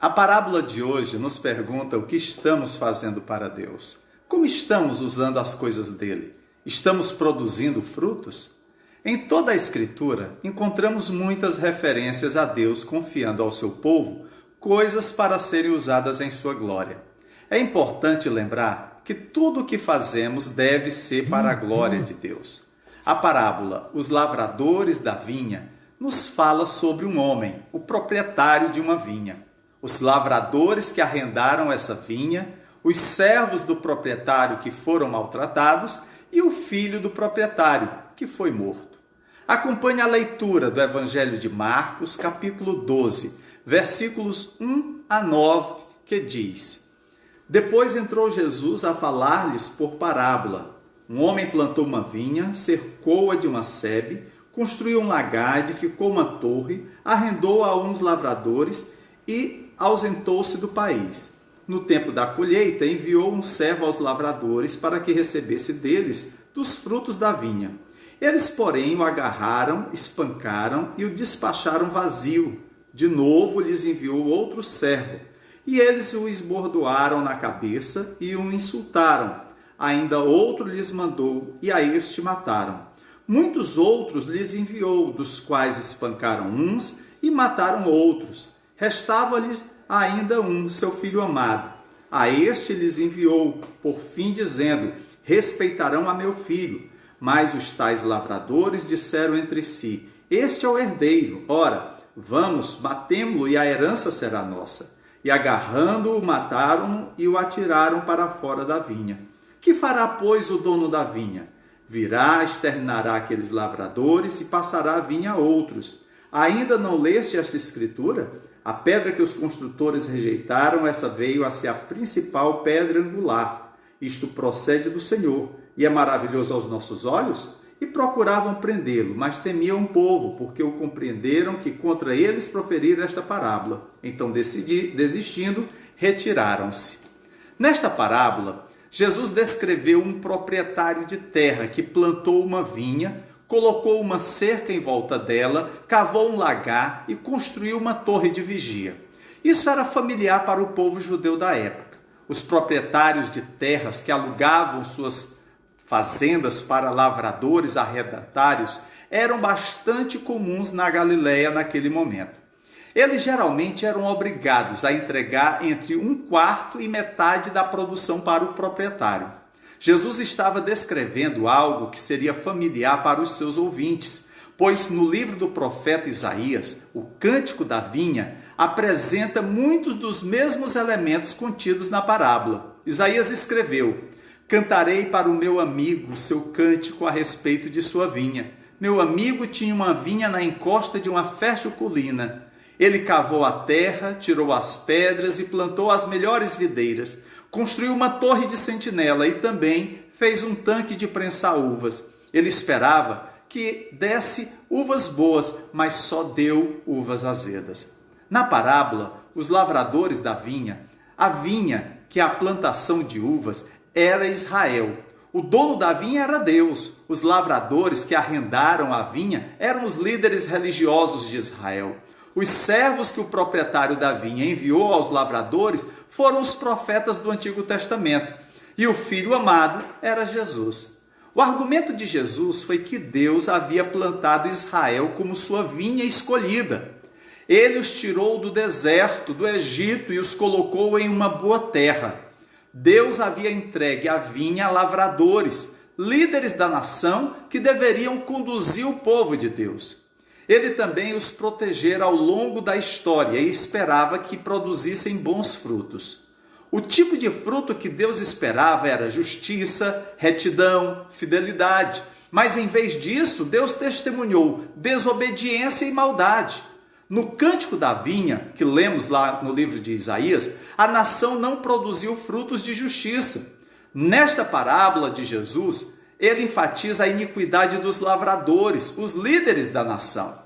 A parábola de hoje nos pergunta o que estamos fazendo para Deus. Como estamos usando as coisas dele? Estamos produzindo frutos? Em toda a Escritura, encontramos muitas referências a Deus confiando ao seu povo coisas para serem usadas em sua glória. É importante lembrar que tudo o que fazemos deve ser para a glória de Deus. A parábola Os Lavradores da Vinha nos fala sobre um homem, o proprietário de uma vinha. Os lavradores que arrendaram essa vinha, os servos do proprietário que foram maltratados e o filho do proprietário que foi morto. Acompanhe a leitura do Evangelho de Marcos, capítulo 12, versículos 1 a 9, que diz: Depois entrou Jesus a falar-lhes por parábola. Um homem plantou uma vinha, cercou-a de uma sebe, construiu um lagar, edificou uma torre, arrendou a uns lavradores e ausentou-se do país. No tempo da colheita, enviou um servo aos lavradores para que recebesse deles dos frutos da vinha. Eles, porém, o agarraram, espancaram e o despacharam vazio. De novo lhes enviou outro servo, e eles o esbordoaram na cabeça e o insultaram. Ainda outro lhes mandou, e a este mataram. Muitos outros lhes enviou, dos quais espancaram uns e mataram outros. Restava-lhes ainda um, seu filho amado. A este lhes enviou, por fim, dizendo: Respeitarão a meu filho. Mas os tais lavradores disseram entre si: Este é o herdeiro. Ora, vamos, matemo-lo e a herança será nossa. E agarrando-o, mataram-no e o atiraram para fora da vinha. Que fará, pois, o dono da vinha? Virá, exterminará aqueles lavradores e passará a vinha a outros. Ainda não leste esta escritura? A pedra que os construtores rejeitaram, essa veio a ser a principal pedra angular. Isto procede do Senhor, e é maravilhoso aos nossos olhos? E procuravam prendê-lo, mas temiam o povo, porque o compreenderam que contra eles proferiram esta parábola. Então, desistindo, retiraram-se. Nesta parábola, Jesus descreveu um proprietário de terra que plantou uma vinha, colocou uma cerca em volta dela, cavou um lagar e construiu uma torre de vigia. Isso era familiar para o povo judeu da época. Os proprietários de terras que alugavam suas fazendas para lavradores arrendatários eram bastante comuns na Galileia naquele momento. Eles geralmente eram obrigados a entregar entre 1/4 e metade da produção para o proprietário. Jesus estava descrevendo algo que seria familiar para os seus ouvintes, pois no livro do profeta Isaías, o Cântico da Vinha apresenta muitos dos mesmos elementos contidos na parábola. Isaías escreveu: Cantarei para o meu amigo seu cântico a respeito de sua vinha. Meu amigo tinha uma vinha na encosta de uma fértil colina. Ele cavou a terra, tirou as pedras e plantou as melhores videiras. Construiu uma torre de sentinela e também fez um tanque de prensar uvas. Ele esperava que desse uvas boas, mas só deu uvas azedas. Na parábola, os lavradores da vinha, a vinha, que é a plantação de uvas, era Israel. O dono da vinha era Deus. Os lavradores que arrendaram a vinha eram os líderes religiosos de Israel. Os servos que o proprietário da vinha enviou aos lavradores foram os profetas do Antigo Testamento. E o filho amado era Jesus. O argumento de Jesus foi que Deus havia plantado Israel como sua vinha escolhida. Ele os tirou do deserto, do Egito, e os colocou em uma boa terra. Deus havia entregue a vinha a lavradores, líderes da nação que deveriam conduzir o povo de Deus. Ele também os protegera ao longo da história e esperava que produzissem bons frutos. O tipo de fruto que Deus esperava era justiça, retidão, fidelidade. Mas em vez disso, Deus testemunhou desobediência e maldade. No Cântico da Vinha, que lemos lá no livro de Isaías, a nação não produziu frutos de justiça. Nesta parábola de Jesus, ele enfatiza a iniquidade dos lavradores, os líderes da nação.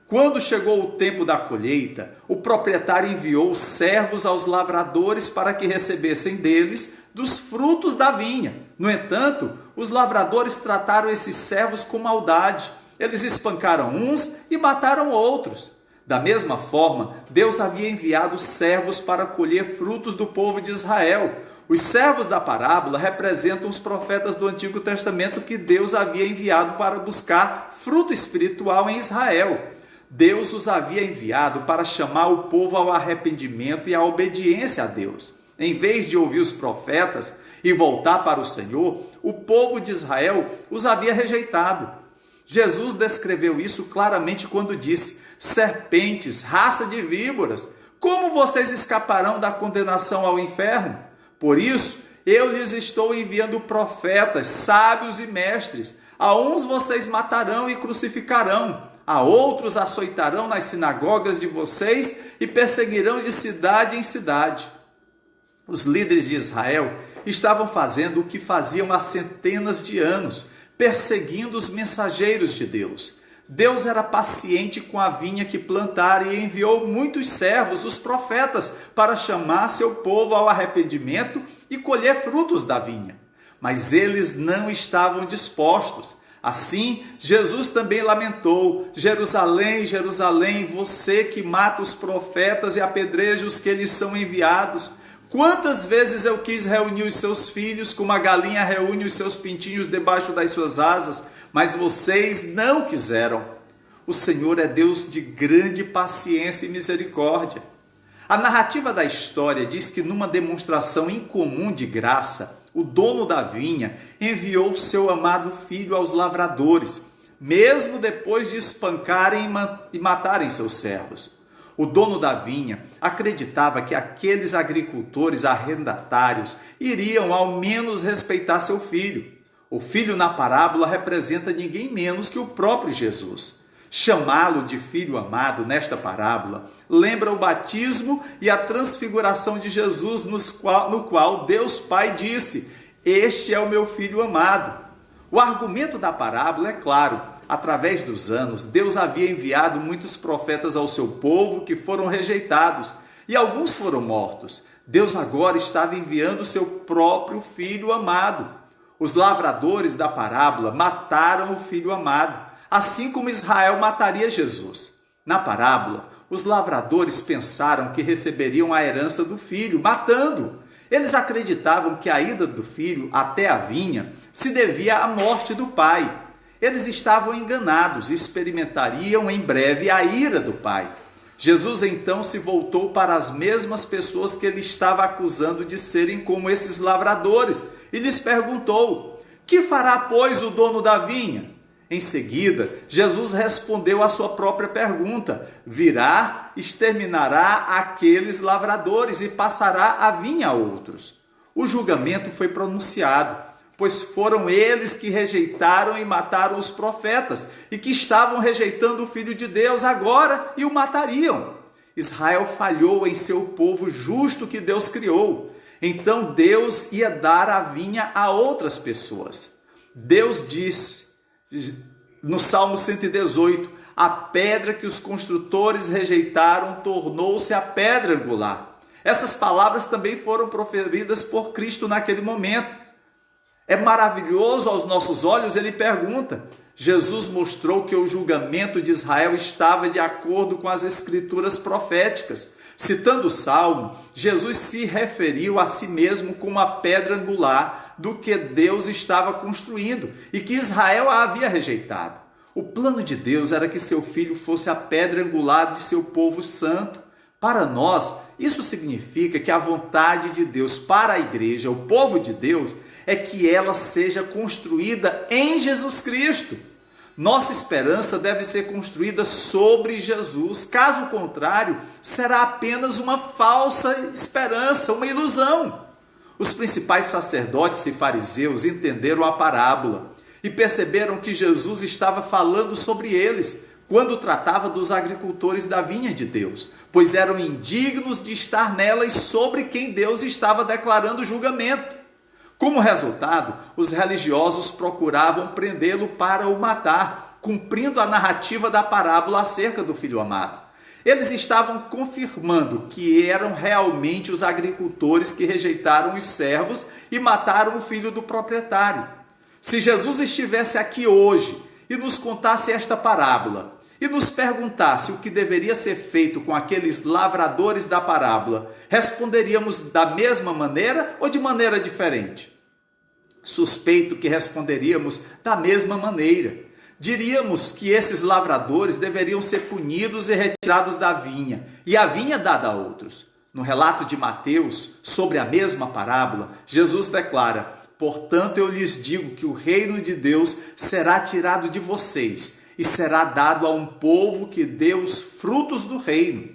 Quando chegou o tempo da colheita, o proprietário enviou servos aos lavradores para que recebessem deles dos frutos da vinha. No entanto, os lavradores trataram esses servos com maldade. Eles espancaram uns e mataram outros. Da mesma forma, Deus havia enviado servos para colher frutos do povo de Israel. Os servos da parábola representam os profetas do Antigo Testamento que Deus havia enviado para buscar fruto espiritual em Israel. Deus os havia enviado para chamar o povo ao arrependimento e à obediência a Deus. Em vez de ouvir os profetas e voltar para o Senhor, o povo de Israel os havia rejeitado. Jesus descreveu isso claramente quando disse: serpentes, raça de víboras, como vocês escaparão da condenação ao inferno? Por isso, eu lhes estou enviando profetas, sábios e mestres. A uns vocês matarão e crucificarão, a outros açoitarão nas sinagogas de vocês e perseguirão de cidade em cidade. Os líderes de Israel estavam fazendo o que faziam há centenas de anos, perseguindo os mensageiros de Deus. Deus era paciente com a vinha que plantara e enviou muitos servos, os profetas, para chamar seu povo ao arrependimento e colher frutos da vinha. Mas eles não estavam dispostos. Assim, Jesus também lamentou: Jerusalém, Jerusalém, você que mata os profetas e apedreja os que lhes são enviados. Quantas vezes eu quis reunir os seus filhos, como a galinha reúne os seus pintinhos debaixo das suas asas, mas vocês não quiseram. O Senhor é Deus de grande paciência e misericórdia. A narrativa da história diz que numa demonstração incomum de graça, o dono da vinha enviou seu amado filho aos lavradores, mesmo depois de espancarem e matarem seus servos. O dono da vinha acreditava que aqueles agricultores arrendatários iriam ao menos respeitar seu filho. O filho na parábola representa ninguém menos que o próprio Jesus. Chamá-lo de filho amado nesta parábola lembra o batismo e a transfiguração de Jesus, no qual Deus Pai disse: este é o meu filho amado. O argumento da parábola é claro. Através dos anos, Deus havia enviado muitos profetas ao seu povo que foram rejeitados, e alguns foram mortos. Deus agora estava enviando seu próprio filho amado. Os lavradores da parábola mataram o filho amado, assim como Israel mataria Jesus. Na parábola, os lavradores pensaram que receberiam a herança do filho, matando-o. Eles acreditavam que a ida do filho até a vinha se devia à morte do pai. Eles estavam enganados e experimentariam em breve a ira do pai. Jesus então se voltou para as mesmas pessoas que ele estava acusando de serem como esses lavradores e lhes perguntou: que fará, pois, o dono da vinha? Em seguida, Jesus respondeu à sua própria pergunta: virá, exterminará aqueles lavradores e passará a vinha a outros. O julgamento foi pronunciado, pois foram eles que rejeitaram e mataram os profetas e que estavam rejeitando o Filho de Deus agora e o matariam. Israel falhou em ser o povo justo que Deus criou. Então Deus ia dar a vinha a outras pessoas. Deus disse no Salmo 118: a pedra que os construtores rejeitaram tornou-se a pedra angular. Essas palavras também foram proferidas por Cristo naquele momento. É maravilhoso aos nossos olhos? Ele pergunta. Jesus mostrou que o julgamento de Israel estava de acordo com as escrituras proféticas. Citando o Salmo, Jesus se referiu a si mesmo como a pedra angular do que Deus estava construindo e que Israel a havia rejeitado. O plano de Deus era que seu filho fosse a pedra angular de seu povo santo. Para nós, isso significa que a vontade de Deus para a igreja, o povo de Deus, é que ela seja construída em Jesus Cristo. Nossa esperança deve ser construída sobre Jesus. Caso contrário, será apenas uma falsa esperança, uma ilusão. Os principais sacerdotes e fariseus entenderam a parábola e perceberam que Jesus estava falando sobre eles quando tratava dos agricultores da vinha de Deus, pois eram indignos de estar nela e sobre quem Deus estava declarando julgamento. Como resultado, os religiosos procuravam prendê-lo para o matar, cumprindo a narrativa da parábola acerca do filho amado. Eles estavam confirmando que eram realmente os agricultores que rejeitaram os servos e mataram o filho do proprietário. Se Jesus estivesse aqui hoje e nos contasse esta parábola, e nos perguntasse o que deveria ser feito com aqueles lavradores da parábola, responderíamos da mesma maneira ou de maneira diferente? Suspeito que responderíamos da mesma maneira. Diríamos que esses lavradores deveriam ser punidos e retirados da vinha, e a vinha dada a outros. No relato de Mateus, sobre a mesma parábola, Jesus declara: portanto, eu lhes digo que o reino de Deus será tirado de vocês e será dado a um povo que dê os frutos do reino.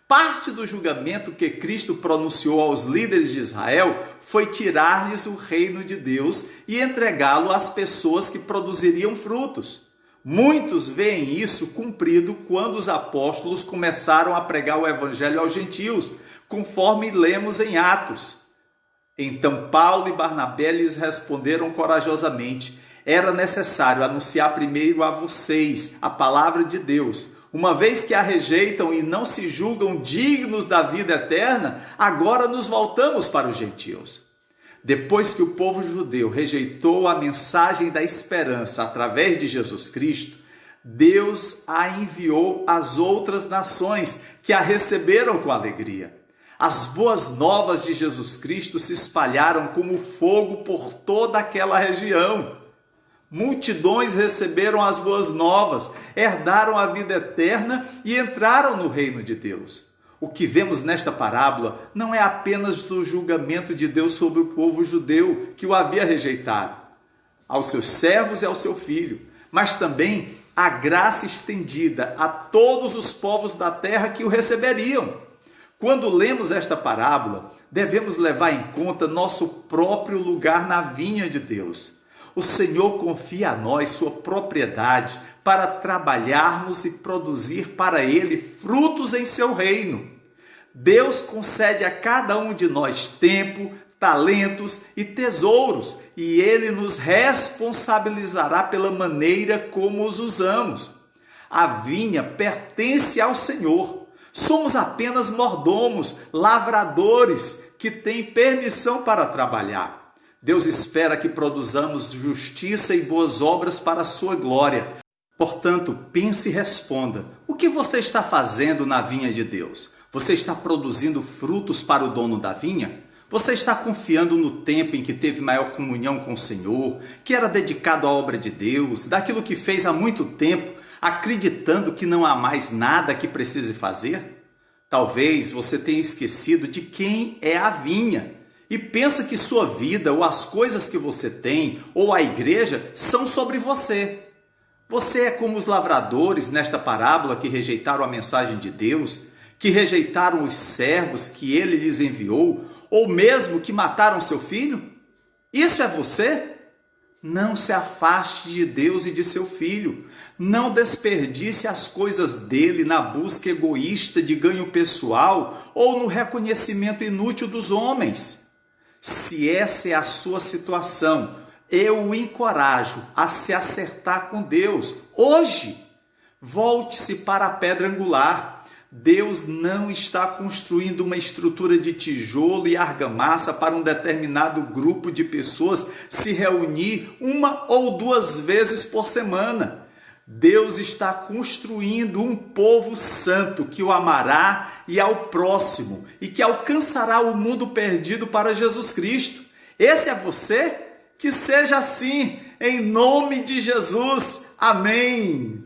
Parte do julgamento que Cristo pronunciou aos líderes de Israel foi tirar-lhes o reino de Deus e entregá-lo às pessoas que produziriam frutos. Muitos veem isso cumprido quando os apóstolos começaram a pregar o evangelho aos gentios, conforme lemos em Atos. Então Paulo e Barnabé lhes responderam corajosamente: era necessário anunciar primeiro a vocês a palavra de Deus. Uma vez que a rejeitam e não se julgam dignos da vida eterna, agora nos voltamos para os gentios. Depois que o povo judeu rejeitou a mensagem da esperança através de Jesus Cristo, Deus a enviou às outras nações que a receberam com alegria. As boas novas de Jesus Cristo se espalharam como fogo por toda aquela região. Multidões receberam as boas novas, herdaram a vida eterna e entraram no reino de Deus. O que vemos nesta parábola não é apenas o julgamento de Deus sobre o povo judeu que o havia rejeitado, aos seus servos e ao seu filho, mas também a graça estendida a todos os povos da terra que o receberiam. Quando lemos esta parábola, devemos levar em conta nosso próprio lugar na vinha de Deus. O Senhor confia a nós sua propriedade para trabalharmos e produzir para Ele frutos em seu reino. Deus concede a cada um de nós tempo, talentos e tesouros, e Ele nos responsabilizará pela maneira como os usamos. A vinha pertence ao Senhor. Somos apenas mordomos, lavradores, que têm permissão para trabalhar. Deus espera que produzamos justiça e boas obras para a sua glória. Portanto, pense e responda: o que você está fazendo na vinha de Deus? Você está produzindo frutos para o dono da vinha? Você está confiando no tempo em que teve maior comunhão com o Senhor, que era dedicado à obra de Deus, daquilo que fez há muito tempo, acreditando que não há mais nada que precise fazer? Talvez você tenha esquecido de quem é a vinha e pensa que sua vida ou as coisas que você tem ou a igreja são sobre você. Você é como os lavradores nesta parábola que rejeitaram a mensagem de Deus, que rejeitaram os servos que ele lhes enviou, ou mesmo que mataram seu filho? Isso é você? Não se afaste de Deus e de seu filho. Não desperdice as coisas dele na busca egoísta de ganho pessoal ou no reconhecimento inútil dos homens. Se essa é a sua situação, eu o encorajo a se acertar com Deus hoje. Volte-se para a pedra angular. Deus não está construindo uma estrutura de tijolo e argamassa para um determinado grupo de pessoas se reunir uma ou duas vezes por semana. Deus está construindo um povo santo que o amará e ao próximo e que alcançará o mundo perdido para Jesus Cristo. Esse é você? Que seja assim, em nome de Jesus. Amém.